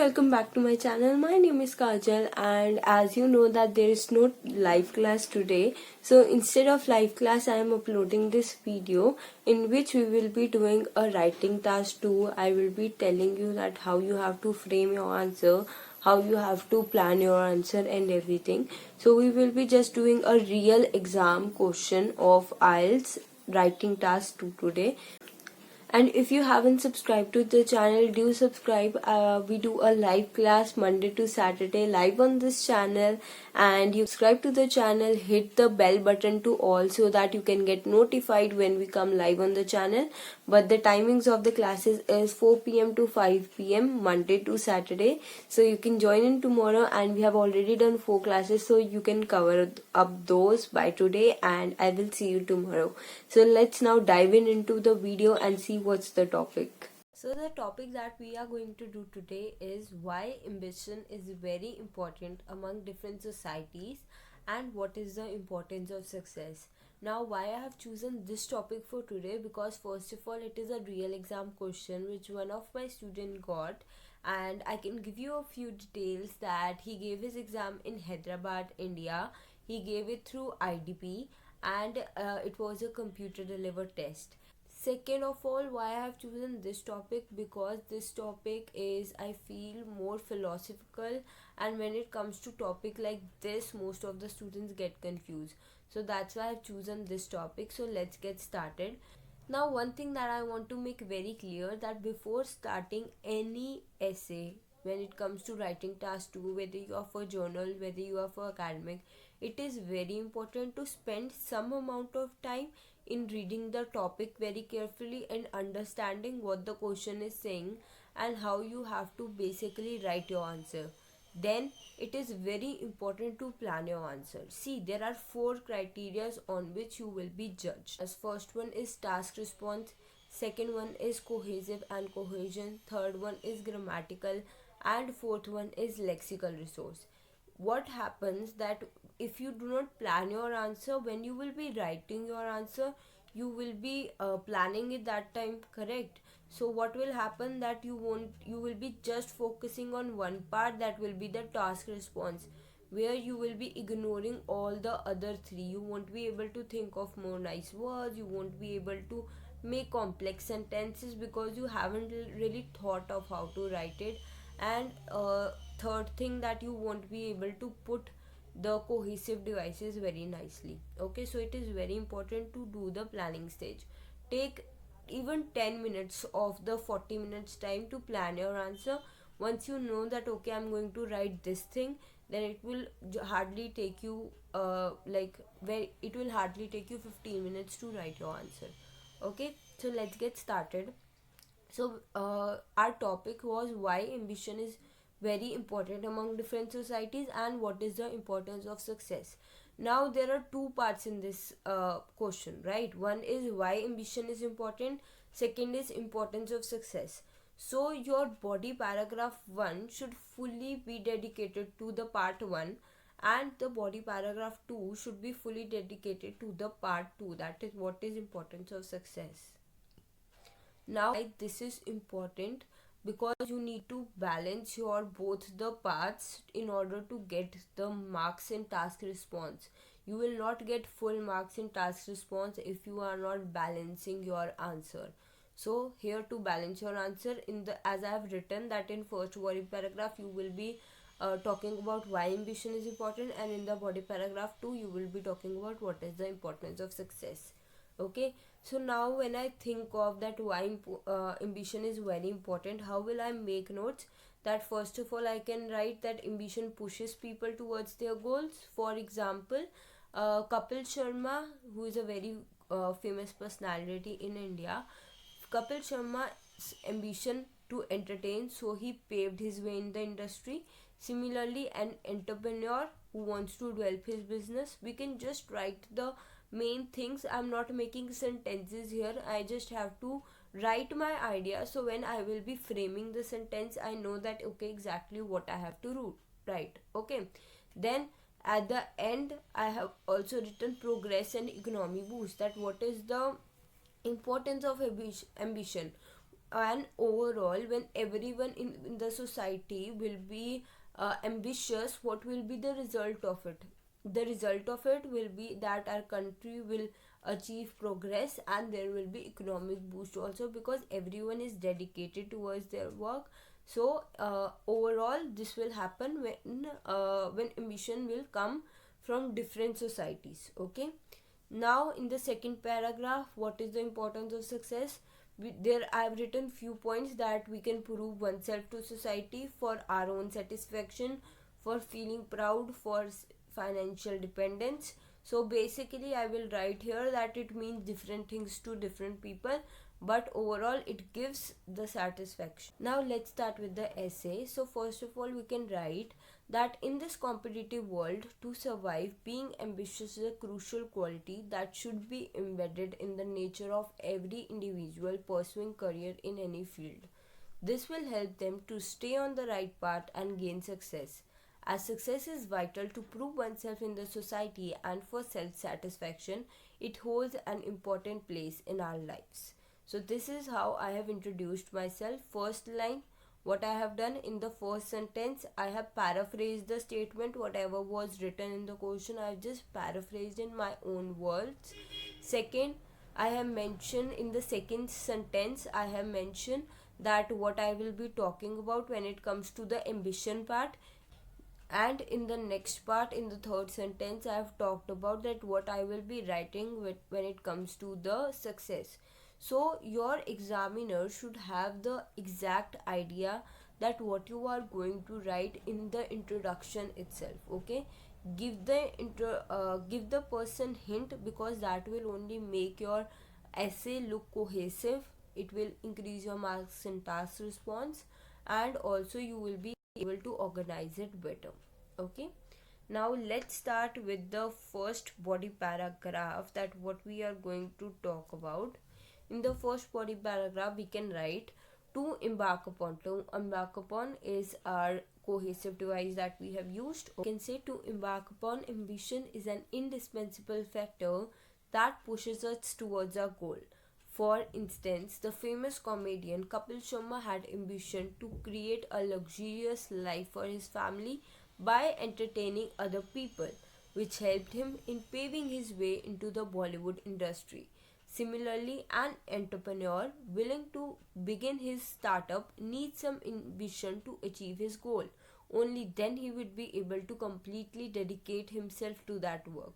welcome back to my channel. My name is Kajal, and as you know that there is no live class today, so instead of live class I am uploading this video in which we will be doing a writing task too. I will be telling you that how you have to frame your answer, how you have to plan your answer and everything. So we will be just doing a real exam question of IELTS writing task 2 today. And if you haven't subscribed to the channel, do subscribe. We do a live class Monday to Saturday live on this channel, and you subscribe to the channel, hit the bell button to all so that you can get notified when we come live on the channel. But the timings of the classes is 4 p.m. to 5 p.m. Monday to Saturday, so you can join in tomorrow, and we have already done 4 classes, so you can cover up those by today, and I will see you tomorrow. So let's now dive into the video and see what's the topic. So the topic that we are going to do today is why ambition is very important among different societies and what is the importance of success. Now, why I have chosen this topic for today, because first of all it is a real exam question which one of my student got, and I can give you a few details that he gave his exam in Hyderabad, India. He gave it through IDP, and it was a computer delivered test. Second of all, why I have chosen this topic, because this topic is, I feel, more philosophical, and when it comes to topic like this most of the students get confused. So that's why I've chosen this topic. So let's get started. Now, one thing that I want to make very clear, that before starting any essay, when it comes to writing task 2, whether you are for journal, whether you are for academic, it is very important to spend some amount of time in reading the topic very carefully and understanding what the question is saying and how you have to basically write your answer. Then it is very important to plan your answer. See, there are 4 criteria on which you will be judged. As first one is task response, second one is cohesive and cohesion, third one is grammatical, and fourth one is lexical resource. What happens that if you do not plan your answer, when you will be writing your answer, you will be planning it that time, correct? So what will happen that you will be just focusing on one part, that will be the task response, where you will be ignoring all the other 3. You won't be able to think of more nice words, you won't be able to make complex sentences because you haven't really thought of how to write it. And third thing, that you won't be able to put the cohesive devices very nicely. Okay, so it is very important to do the planning stage. Take even 10 minutes of the 40 minutes time to plan your answer. Once you know that okay, I'm going to write this thing, then it will hardly take you it will hardly take you 15 minutes to write your answer. Okay, so let's get started. So our topic was why ambition is very important among different societies and what is the importance of success. Now there are 2 parts in this question, right? One is why ambition is important, second is importance of success. So your body paragraph 1 should fully be dedicated to the part 1, and the body paragraph 2 should be fully dedicated to the part 2, that is what is importance of success. Now this is important because you need to balance your both the parts in order to get the marks in task response. You will not get full marks in task response if you are not balancing your answer. So here, to balance your answer, in the as I have written that in first body paragraph you will be talking about why ambition is important, and in the body paragraph 2 you will be talking about what is the importance of success. Okay, so now when I think of that why ambition is very important, how will I make notes? That first of all I can write that ambition pushes people towards their goals. For example, Kapil Sharma, who is a very famous personality in India, Kapil Sharma's ambition to entertain, so he paved his way in the industry. Similarly, an entrepreneur who wants to develop his business, we can just write the main things. I'm not making sentences here, I just have to write my idea, so when I will be framing the sentence I know that okay, exactly what I have to write. Okay, then at the end I have also written progress and economy boost, that what is the importance of ambition, And overall, when everyone in the society will be ambitious, what will be the result of it? The result of it will be that our country will achieve progress, and there will be economic boost also, because everyone is dedicated towards their work. So overall, this will happen when ambition will come from different societies. Okay, now in the second paragraph, what is the importance of success? There I have written few points that we can prove oneself to society for our own satisfaction, for feeling proud, for financial dependence. So basically I will write here that it means different things to different people, but overall it gives the satisfaction. Now let's start with the essay. So first of all, we can write that in this competitive world, to survive, being ambitious is a crucial quality that should be embedded in the nature of every individual pursuing career in any field. This will help them to stay on the right path and gain success, as success is vital to prove oneself in the society and for self satisfaction. It holds an important place in our lives. So, this is how I have introduced myself. First line, what I have done in the first sentence, I have paraphrased the statement, whatever was written in the question, I have just paraphrased in my own words. Second, I have mentioned in the second sentence, I have mentioned that what I will be talking about when it comes to the ambition part. And in the next part, in the third sentence, I have talked about that what I will be writing when it comes to the success. So your examiner should have the exact idea that what you are going to write in the introduction itself. Okay, give the person hint, because that will only make your essay look cohesive. It will increase your marks in task response, and also you will be able to organize it better. Okay, now let's start with the first body paragraph, that what we are going to talk about. In the first body paragraph, we can write to embark upon. To embark upon is our cohesive device that we have used. We can say to embark upon ambition is an indispensable factor that pushes us towards our goal. For instance, the famous comedian Kapil Sharma had ambition to create a luxurious life for his family by entertaining other people, which helped him in paving his way into the Bollywood industry. Similarly, an entrepreneur willing to begin his startup needs some ambition to achieve his goal. Only then he would be able to completely dedicate himself to that work.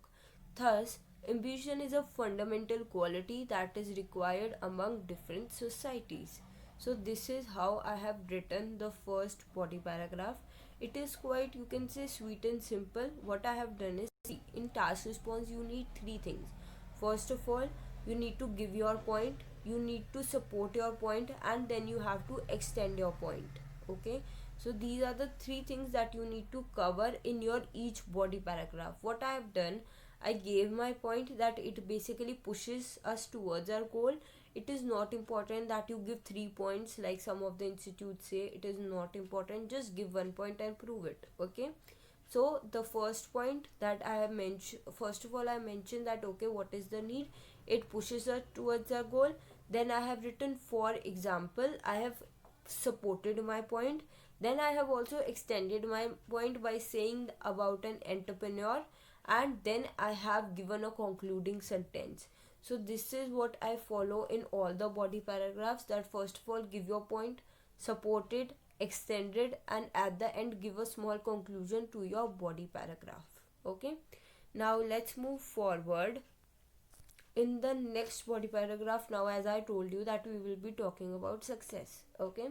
Thus, ambition is a fundamental quality that is required among different societies. So, this is how I have written the first body paragraph. It is quite, you can say, sweet and simple. What I have done is, see, in task response, you need three things. First of all, you need to give your point, you need to support your point, and then you have to extend your point. Okay, so these are the three things that you need to cover in your each body paragraph. What I have done, I gave my point that it basically pushes us towards our goal. It is not important that you give 3 points like some of the institutes say. It is not important, just give 1 point and prove it. Okay, so the first point that I have mentioned, first of all I mentioned that okay, what is the need, it pushes us towards our goal. Then I have written, for example, I have supported my point. Then I have also extended my point by saying about an entrepreneur, and then I have given a concluding sentence. So this is what I follow in all the body paragraphs, that first of all give your point, support it, extend it, and at the end give a small conclusion to your body paragraph. Okay, now let's move forward. In the next body paragraph, now as I told you that we will be talking about success. Okay,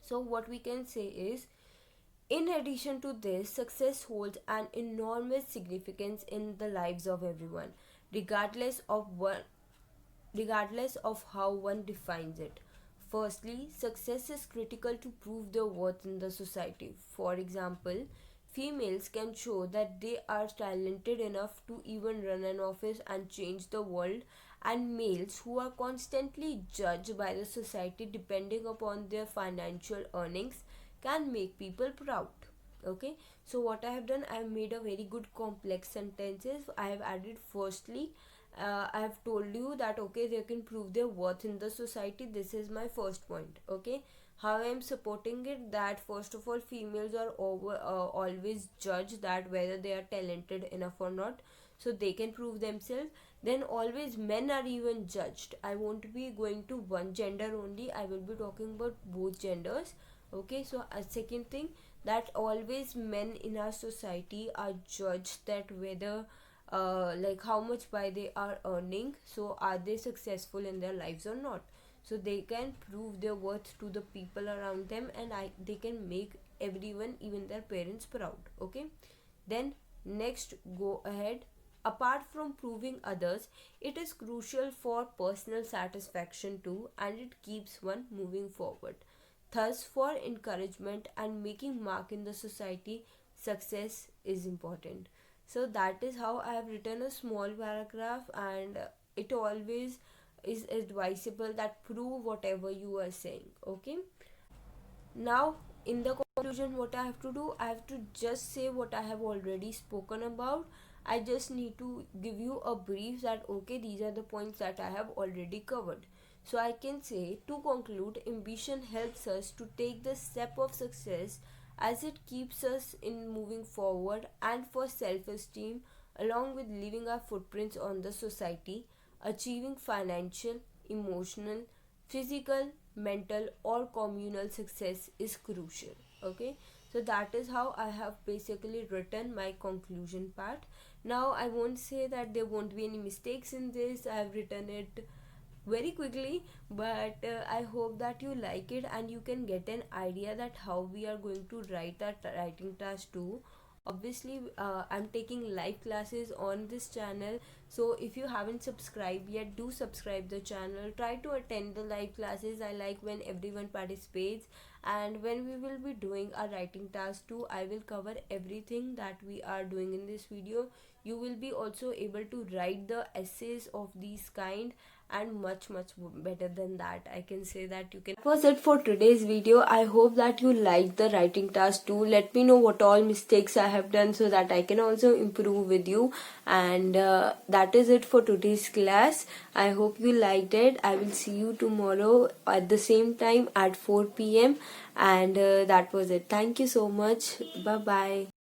so what we can say is, in addition to this, success holds an enormous significance in the lives of everyone, regardless of how one defines it. Firstly, success is critical to prove their worth in the society. For example, females can show that they are talented enough to even run an office and change the world, and males who are constantly judged by the society depending upon their financial earnings can make people proud. Okay, so what I have done, I have made a very good complex sentences. I have added firstly I have told you that okay, they can prove their worth in the society. This is my first point. Okay, how I am supporting it, that first of all, females are always judged that whether they are talented enough or not, so they can prove themselves. Then always men are even judged. I won't be going to one gender only, I will be talking about both genders. Okay, so a second thing, that always men in our society are judged that whether like how much by they are earning, so are they successful in their lives or not. So they can prove their worth to the people around them, and they can make everyone, even their parents, proud. Okay, then next, go ahead. Apart from proving others, it is crucial for personal satisfaction too, and it keeps one moving forward. Thus, for encouragement and making mark in the society, success is important. So that is how I have written a small paragraph, and it always is advisable that prove whatever you are saying. Okay, now in the conclusion, what I have to do, I have to just say what I have already spoken about. I just need to give you a brief that okay, these are the points that I have already covered. So I can say, to conclude, ambition helps us to take the step of success as it keeps us in moving forward, and for self-esteem, along with leaving our footprints on the society, achieving financial, emotional, physical, mental, or communal success is crucial. Okay, so that is how I have basically written my conclusion part. Now I won't say that there won't be any mistakes in this. I have written it very quickly, but I hope that you like it and you can get an idea that how we are going to write that writing task too. Obviously, I'm taking live classes on this channel, so if you haven't subscribed yet, do subscribe the channel. Try to attend the live classes. I like when everyone participates, and when we will be doing a writing task too, I will cover everything that we are doing in this video. You will be also able to write the essays of these kind, and much better than that. I can say that you can. That was it for today's video. I hope that you liked the writing task too. Let me know what all mistakes I have done so that I can also improve with you. And that is it for today's class. I hope you liked it. I will see you tomorrow at the same time at 4 p.m. and that was it. Thank you so much. Bye bye.